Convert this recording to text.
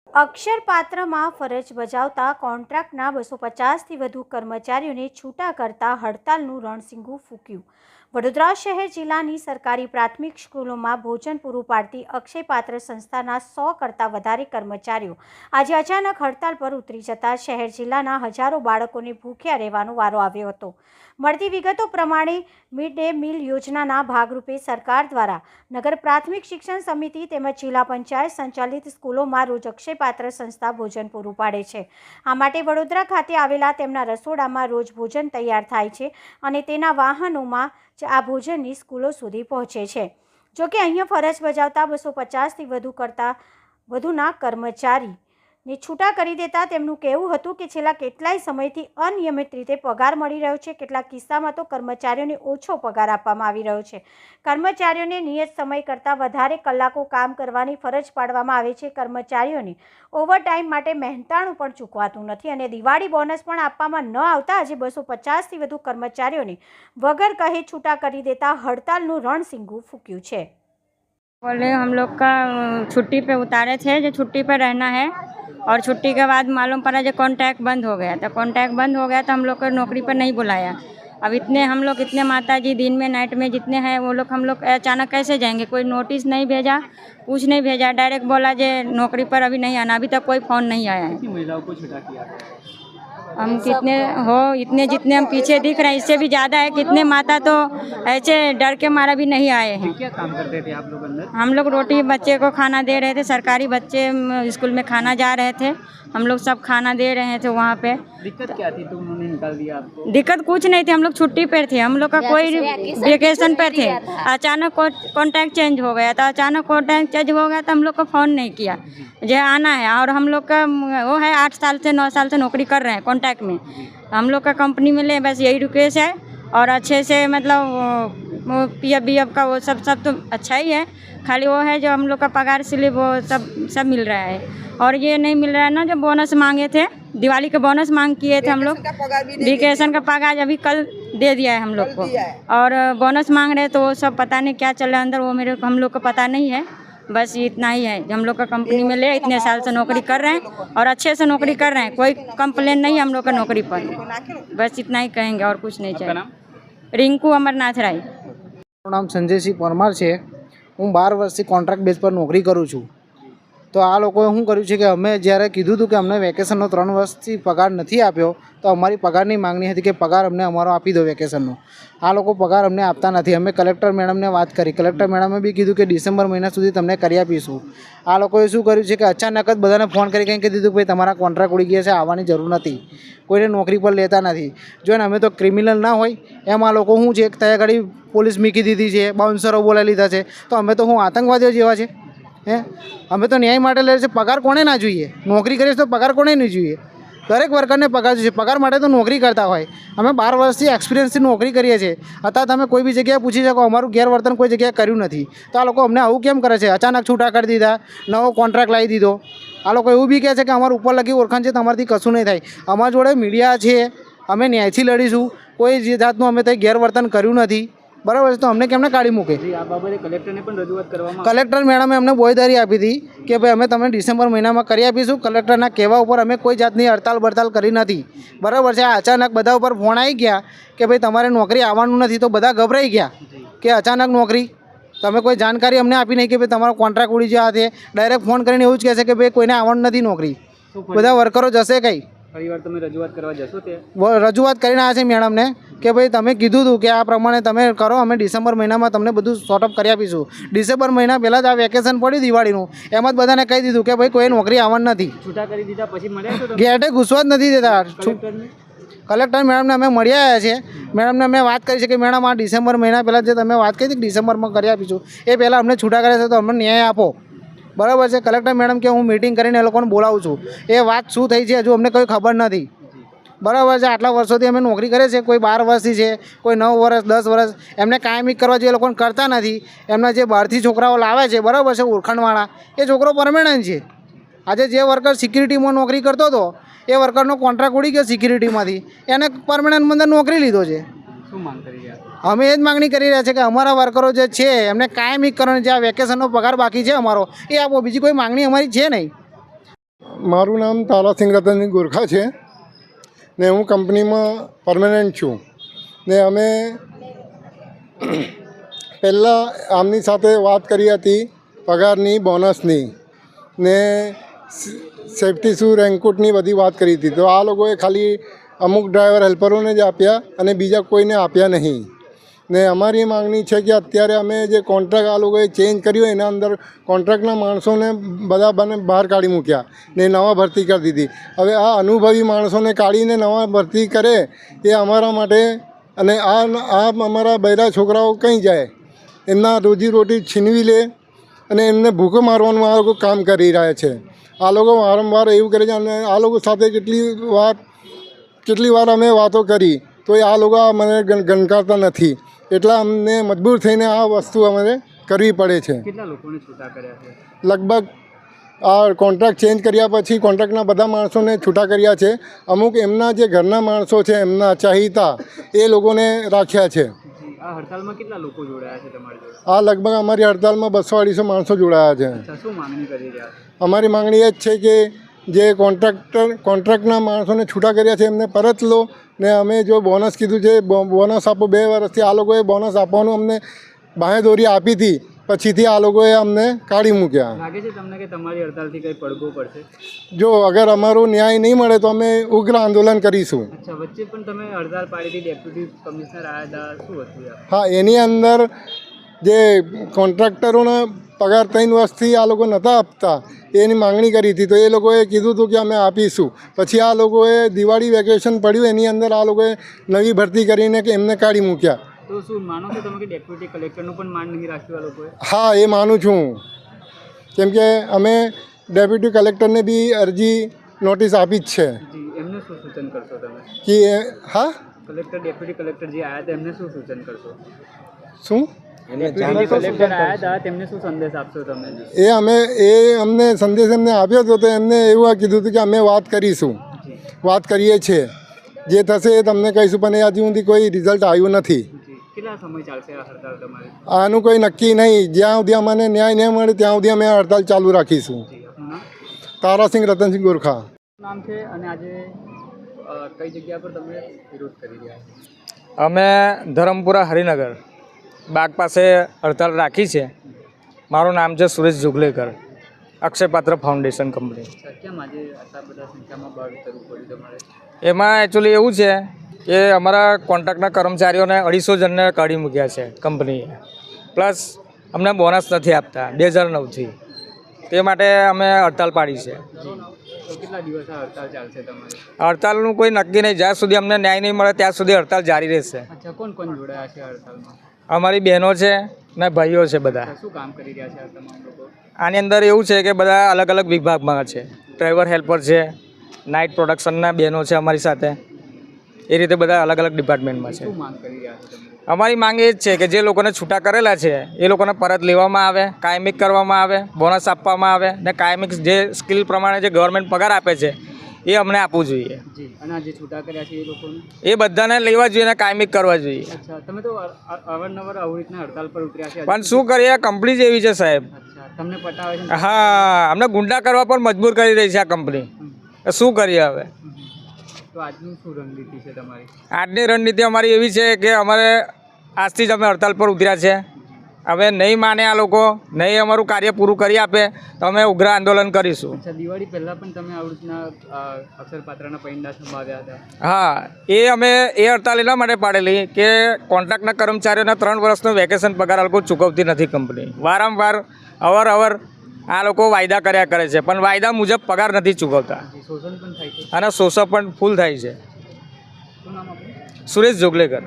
અક્ષરપાત્રમાં ફરજ બજાવતા કોન્ટ્રાક્ટના 250થી વધુ કર્મચારીઓને છૂટા કરતા હડતાલનું રણસીંગું ફૂંક્યું। વડોદરા શહેર જિલ્લાની સરકારી પ્રાથમિક સ્કૂલોમાં ભોજન પૂરું પાડતી અક્ષયપાત્ર સંસ્થાના 100 કરતાં વધારે કર્મચારીઓ આજે અચાનક હડતાલ પર ઉતરી જતા શહેર જિલ્લાના હજારો બાળકોને ભૂખ્યા રહેવાનો વારો આવ્યો હતો। મળતી વિગતો પ્રમાણે મિડ ડે મીલ યોજનાના ભાગરૂપે સરકાર દ્વારા નગર પ્રાથમિક શિક્ષણ સમિતિ તેમજ જિલ્લા પંચાયત સંચાલિત સ્કૂલોમાં રોજ અક્ષયપાત્ર સંસ્થા ભોજન પૂરું પાડે છે। આ માટે વડોદરા ખાતે આવેલા તેમના રસોડામાં રોજ ભોજન તૈયાર થાય છે અને તેના વાહનોમાં આ ભોજનની સ્કૂલો સુધી પહોંચે છે। જોકે અહીંયા ફરજ બજાવતા 250થી વધુના કર્મચારીને છૂટા કરી દેતા તેમનું કહેવું હતું કે છેલ્લા કેટલાય સમયથી અનિયમિત રીતે પગાર મળી રહ્યો છે। કેટલાક કિસ્સામાં તો કર્મચારીઓને ઓછો પગાર આપવામાં આવી રહ્યો છે। કર્મચારીઓને નિયત સમય કરતાં વધારે કલાકો કામ કરવાની ફરજ પાડવામાં આવે છે। કર્મચારીઓને ઓવરટાઈમ માટે મહેનતાણું પણ ચૂકવાતું નથી અને દિવાળી બોનસ પણ આપવામાં ન આવતા આજે 250થી વધુ કર્મચારીઓને વગર કહે છૂટા કરી देता हड़ताल रणसिंगू फूक्યું છે। बोले हम लोग का छुट्टी पे उतारे थे जो छुट्टी पे रहना है और छुट्टी के बाद मालूम पड़ा जो कॉन्ट्रैक्ट बंद हो गया। तो कॉन्ट्रैक्ट बंद हो गया तो हम लोग को नौकरी पर नहीं बुलाया। अब हम लोग इतने माताजी दिन में नाइट में जितने हैं वो लोग हम लोग अचानक कैसे जाएंगे। कोई नोटिस नहीं भेजा, कुछ नहीं भेजा, डायरेक्ट बोला जे नौकरी पर अभी नहीं आना। अभी तक कोई फ़ोन नहीं आया है। कितनी महिलाओं को छुटा किया? हम कितने हो इतने जितने हम पीछे दिख रहे हैं इससे भी ज़्यादा है। कितने माता तो ऐसे डर के मारा भी नहीं आए हैं। क्या काम करते थे आप लोग अंदर? हम लोग रोटी बच्चे को खाना दे रहे थे। सरकारी बच्चे स्कूल में खाना जा रहे थे, हम लोग सब खाना दे रहे थे वहाँ पे। दिक्कत क्या थी तो उन्होंने निकाल दिया आपको? दिक्कत कुछ नहीं थी, हम लोग छुट्टी पर थे। हम लोग का कोई वेकेशन पर थे। अचानक कॉन्ट्रैक्ट चेंज हो गया था। अचानक कॉन्ट्रैक्ट चेंज हो गया तो हम लोग को फ़ोन नहीं किया जो आना है। और हम लोग का वो है 8 साल से 9 साल से नौकरी कर रहे हैं कॉन्ट्रैक्ट में। हम लोग का कंपनी में ले बस यही रिक्वेस्ट है और अच्छे से मतलब वो PF का वो सब तो अच्छा ही है। खाली वो है जो हम लोग का पगार स्लिप वो सब मिल रहा है। और ये नहीं मिल रहा है ना जो बोनस मांगे थे, दिवाली का बोनस मांग किए थे हम लोग। वेकेशन का पगार अभी कल दे दिया है हम लोग को। और बोनस मांग रहे तो वो सब पता नहीं क्या चल रहा है अंदर, वो हम लोग को पता नहीं है। बस इतना ही है जो हम लोग का कंपनी में ले इतने साल से नौकरी कर रहे हैं और अच्छे से नौकरी कर रहे हैं। कोई कंप्लेन नहीं है हम लोग का नौकरी पर। बस इतना ही कहेंगे और कुछ नहीं चाहिए। रिंकू अमरनाथ राय। મારું નામ સંજયસિંહ પરમાર છે। હું 12 વર્ષથી કોન્ટ્રાક્ટ બેઝ પર નોકરી કરું છું। તો આ લોકોએ શું કર્યું છે કે અમે જ્યારે કીધું હતું કે અમને વેકેશનનો 3 વર્ષથી પગાર નથી આપ્યો તો અમારી પગારની માંગણી હતી કે પગાર અમને અમારો આપી દો વેકેશનનો। આ લોકો પગાર અમને આપતા નથી। અમે કલેક્ટર મેડમને વાત કરી, કલેક્ટર મેડમે બી કીધું કે ડિસેમ્બર મહિના સુધી તમને કરી આપીશું। આ લોકોએ શું કર્યું છે કે અચાનક જ બધાને ફોન કરી કહી દીધું કે ભાઈ તમારા કોન્ટ્રાક્ટ ઉડી ગયા છે, આવવાની જરૂર નથી, કોઈને નોકરી પર લેતા નથી। જો ને અમે તો ક્રિમિનલ ના હોય એમ આ લોકો શું છે ત્યાં આગળ પોલીસ મૂકી દીધી છે, બાઉન્સરો બોલાવી લીધા છે, તો અમે તો શું આતંકવાદીઓ જેવા છે? હે, અમે તો ન્યાય માટે લઈએ છીએ। પગાર કોને ના જોઈએ? નોકરી કરીએ તો પગાર કોને નહીં જોઈએ? દરેક વર્કરને પગાર જોઈએ। પગાર માટે તો નોકરી કરતા હોય। અમે 12 વર્ષથી એક્સપિરિયન્સથી નોકરી કરીએ છીએ, અત્યારે તમે કોઈ બી જગ્યાએ પૂછી શકો અમારું ગેરવર્તન કોઈ જગ્યાએ કર્યું નથી। તો આ લોકો અમને આવું કેમ કરે છે? અચાનક છૂટા કરી દીધા, નવો કોન્ટ્રાક્ટ લાવી દીધો। આ લોકો એવું બી કહે છે કે અમારું ઉપર લગી ઓળખાણ છે, તમારાથી કશું નહીં થાય। અમારા જોડે મીડિયા છે, અમે ન્યાયથી લડીશું। કોઈ જાતનું અમે ત્યાં ગેરવર્તન કર્યું નથી, બરાબર છે? તો અમને કેમને કાઢી મૂકે? આ બાબતે કલેક્ટરને પણ રજૂઆત કરવામાં કલેક્ટર મેડમે અમને બોયદારી આપી હતી કે ભાઈ અમે તમને ડિસેમ્બર મહિનામાં કરી આપીશું। કલેક્ટરના કહેવા ઉપર અમે કોઈ જાતની હડતાલ બડતાલ કરી નથી, બરાબર છે? આ અચાનક બધા ઉપર ફોન આવી ગયા કે ભાઈ તમારે નોકરી આવવાનું નથી, તો બધા ગભરાઈ ગયા કે અચાનક નોકરી, તમે કોઈ જાણકારી અમને આપી નહીં કે ભાઈ તમારો કોન્ટ્રાક્ટ ઉડી ગયા છે। ડાયરેક્ટ ફોન કરીને એવું જ કહે છે કે ભાઈ કોઈને આવવાનું નથી નોકરી, બધા વર્કરો જશે કંઈ? ફરીવાર તમે રજૂઆત કરવા જશો? તે રજૂઆત કરીને આવ્યા છે મેડમને કે ભાઈ તમે કીધું હતું કે આ પ્રમાણે તમે કરો, અમે ડિસેમ્બર મહિનામાં તમને બધું સોર્ટઅપ કરી આપીશું। ડિસેમ્બર મહિના પહેલાં જ આ વેકેશન પડ્યું દિવાળીનું, એમાં જ બધાને કહી દીધું કે ભાઈ કોઈ નોકરી આવવાની નથી। છૂટા કરી દીધા પછી મળ્યા છો? ગેટે ઘૂસવા જ નથી દેતા। કલેક્ટર મેડમને અમે મળી આવ્યા છીએ। મેડમને અમે વાત કરી છે કે મેડમ આ ડિસેમ્બર મહિના પહેલાં જે તમે વાત કરી હતી કે ડિસેમ્બરમાં કરી આપીશું, એ પહેલાં અમને છૂટા કર્યા છે તો અમને ન્યાય આપો, બરાબર છે? કલેક્ટર મેડમ કે હું મીટિંગ કરીને એ લોકોને બોલાવું છું। એ વાત શું થઈ છે હજુ અમને કોઈ ખબર નથી, બરાબર છે? આટલા વર્ષોથી અમે નોકરી કરીએ છીએ, કોઈ 12 વર્ષથી છે, કોઈ 9 વર્ષ 10 વર્ષ, એમને કાયમી કરવા જોઈએ, એ લોકોને કરતા નથી। એમના જે બહારથી છોકરાઓ લાવે છે, બરાબર છે, ઓળખાણવાળા, એ છોકરો પરમેનન્ટ છે। આજે જે વર્કર સિક્યુરિટીમાં નોકરી કરતો હતો એ વર્કરનો કોન્ટ્રાક્ટ ઉડી ગયો સિક્યુરિટીમાંથી, એને પરમેનન્ટ અંદર નોકરી લીધો છે। શું માંગ કરી રહ્યા? અમે એ જ માગણી કરી રહ્યા છીએ કે અમારા વર્કરો જે છે એમને કાયમી કરવાનો, જે આ વેકેશનનો પગાર બાકી છે અમારો એ આપો, બીજી કોઈ માગણી અમારી છે નહીં। મારું નામ તારાસિંહ રતનસિંહ ગોરખા છે ને હું કંપનીમાં પરમેનન્ટ છું ને અમે પહેલાં આમની સાથે વાત કરી હતી પગારની બોનસની ને સેફ્ટી શૂ રેનકોટની બધી વાત કરી હતી. તો આ લોકોએ ખાલી અમુક ડ્રાઈવર હેલ્પરોને જ આપ્યા અને બીજા કોઈને આપ્યા નહીં. ને અમારી માગણી છે કે અત્યારે અમે જે કોન્ટ્રાક્ટ આ લોકોએ ચેન્જ કર્યો એના અંદર કોન્ટ્રાક્ટના માણસોને બધા બહાર કાઢી મૂક્યા ને નવા ભરતી કરી દીધી. હવે આ અનુભવી માણસોને કાઢીને નવા ભરતી કરે એ અમારા માટે અને આ અમારા બૈરા છોકરાઓ કંઈ જાય એમના રોજીરોટી છીનવી લે અને એમને ભૂખો મારવાનું આ લોકો કામ કરી રહ્યા છે. આ લોકો વારંવાર એવું કરે છે અને આ લોકો સાથે કેટલી વાર અમે વાતો કરી તો આ લોકો મને ગણકારતા નથી. એટલા અમને મજબૂર થઈને આ વસ્તુ અમારે કરવી પડે છે. કેટલા લોકોને છૂટા કર્યા છે? લગભગ આ કોન્ટ્રાક્ટ ચેન્જ કર્યા પછી કોન્ટ્રાક્ટના બધા માણસોને છૂટા કર્યા છે. અમુક એમના જે ઘરના માણસો છે એમના ચાહીતા એ લોકોને રાખ્યા છે. આ હડતાલમાં કેટલા લોકો જોડાયા છે તમારી જોડે? આ લગભગ અમારી હડતાલમાં 200-250 માણસો જોડાયા છે. શું માંગણી કરી રહ્યા છે? અમારી માંગણી એ જ છે કે જે કોન્ટ્રાક્ટના માણસોને છૂટા કર્યા છે એમને પરત લો ને અમે જો બોનસ કીધું છે બોનસ આપો. 2 વર્ષથી આ લોકોએ બોનસ આપવાનું અમને બાંહેધોરી આપી હતી, પછીથી આ લોકોએ અમને કાઢી મૂક્યા. લાગે છે તમને કે તમારી હડતાલથી કંઈ પડઘો પડશે? જો અગર અમારો ન્યાય નહીં મળે તો અમે ઉગ્ર આંદોલન કરીશું. અચ્છા, વચ્ચે પણ તમે હડતાલ પાડી હતી, ડેપ્યુટી કમિશનર આવ્યા હતા, શું હતું યાર? હા, એની અંદર જે કોન્ટ્રાક્ટરોના પગાર 3 વર્ષથી આ લોકો નહોતા આપતા એની માંગણી કરી હતી. તો એ લોકોએ કીધું હતું કે અમે આપીશું. પછી આ લોકોએ દિવાળી વેકેશન પડ્યું એની અંદર આ લોકોએ નવી ભરતી કરીને કે એમને કાઢી મૂક્યા. તો શું માનો છો તમે કે ડેપ્યુટી કલેક્ટરનું પણ માન નહીં રાખ્યું આ લોકોએ? હા, એ માનું છું. કેમ કે અમે ડેપ્યુટી કલેક્ટરને બી અરજી નોટિસ આપી જ છે. એમને શું સૂચન કરશો તમે? કે હા, કલેક્ટર ડેપ્યુટી કલેક્ટર જે આવ્યા હતા એમને શું સૂચન કરશો? શું ડેપ્યુટી કલેક્ટર આવ્યા હતા તેમને શું સંદેશ આપશો તમે? અમને સંદેશ એમને આપ્યો હતો તો એમને એવું કીધું હતું કે અમે વાત કરીશું, વાત કરીએ છીએ, જે થશે એ તમને કહીશું. પણ એ હજી સુધી કોઈ રિઝલ્ટ આવ્યું નથી. કેટલા સમય ચાલશે આ હડતાલ તમારી? આનું કોઈ નક્કી નહીં. જ્યાં સુધી અમને ન્યાય નહીં મળે ત્યાં સુધી અમે હડતાલ ચાલુ રાખીશું. તારાસિંહ રતનસિંહ ગોરખા નામ છે અને આજે કઈ જગ્યા પર તમે વિરોધ કરી રહ્યા છો? અમે ધરમપુરા હરિનગર બાગ પાસે હડતાલ રાખી છે. મારું નામ છે સુરેશ જોગલેકર, અક્ષયપાત્ર ફાઉન્ડેશન કંપની. કેમ આજે આટલા બધા સંખ્યામાં બહાર ઉતરવું પડ્યું તમારે? એમાં એકચ્યુઅલી એવું છે કે અમારા કોન્ટ્રાક્ટના કર્મચારીઓને 250 જણને કાઢી મૂક્યા છે કંપનીએ. પ્લસ અમને બોનસ નથી આપતા 2009થી. તે માટે અમે હડતાલ પાડી છે. તો કેટલા દિવસ આ હડતાલ ચાલશે તમારી? હડતાલનું કોઈ નક્કી નહીં. જ્યાં સુધી અમને ન્યાય નહીં મળે ત્યાં સુધી હડતાલ જારી રહેશે. અચ્છા, કોણ કોણ જોડાયા છે હડતાલમાં? અમારી બહેનો છે ને ભાઈઓ છે બધા. શું કામ કરી રહ્યા છે આ તમામ લોકો? આની અંદર એવું છે કે બધા અલગ અલગ વિભાગમાં છે. ડ્રાઈવર હેલ્પર છે, નાઇટ પ્રોડક્શનના બહેનો છે અમારી સાથે. એ રીતે બધા અલગ અલગ ડિપાર્ટમેન્ટમાં છે. શું માંગ કરી રહ્યા છો તમે? અમારી માંગ એ જ છે કે જે લોકોને છૂટા કરેલા છે એ લોકોને પરત લેવામાં આવે, કાયમિક કરવામાં આવે, બોનસ આપવામાં આવે ને કાયમિક જે સ્કિલ પ્રમાણે જે ગવર્મેન્ટ પગાર આપે છે એ અમને આપવું જોઈએ. જી, અને આ જે છૂટા કર્યા છે એ લોકોને? એ બધાને લેવા જોઈએ અને કાયમિક કરવા જોઈએ. અચ્છા, તમે તો અવારનવાર આવી રીતના હડતાલ પર ઉતર્યા છે. પણ શું કરીએ, કંપની જ એવી છે સાહેબ. અચ્છા, તમને પટાવે છે? હા, અમને ગુંડા કરવા પર મજબૂર કરી રહી છે આ કંપની. શું કરીએ હવે? તો આજની શું રણનીતિ છે તમારી? આજની રણનીતિ અમારી એવી છે કે અમારે આજથી જ અમે હડતાલ પર ઉતર્યા છે. હવે નહીં માને આ લોકો, નહીં અમારું કાર્ય પૂરું કરી આપે તો અમે ઉગ્ર આંદોલન કરીશું. અચ્છા, દિવાળી પહેલાં પણ તમે આવી રીતના અક્ષરપાત્રના પૈંડા સંભાવ્યા હતા? હા, અમે એ હડતાલ એના માટે પાડેલી કે કોન્ટ્રાક્ટના કર્મચારીઓને 3 વર્ષનો વેકેશન પગાર આ લોકો ચૂકવતી નથી કંપની. વારંવાર અવર આ લોકો વાયદા કર્યા કરે છે પણ વાયદા મુજબ પગાર નથી ચૂકવતા શોષણ પણ થાય છે અને શોષણ પણ ફૂલ થાય છે. શું નામ આપણું? સુરેશ જોગલેકર.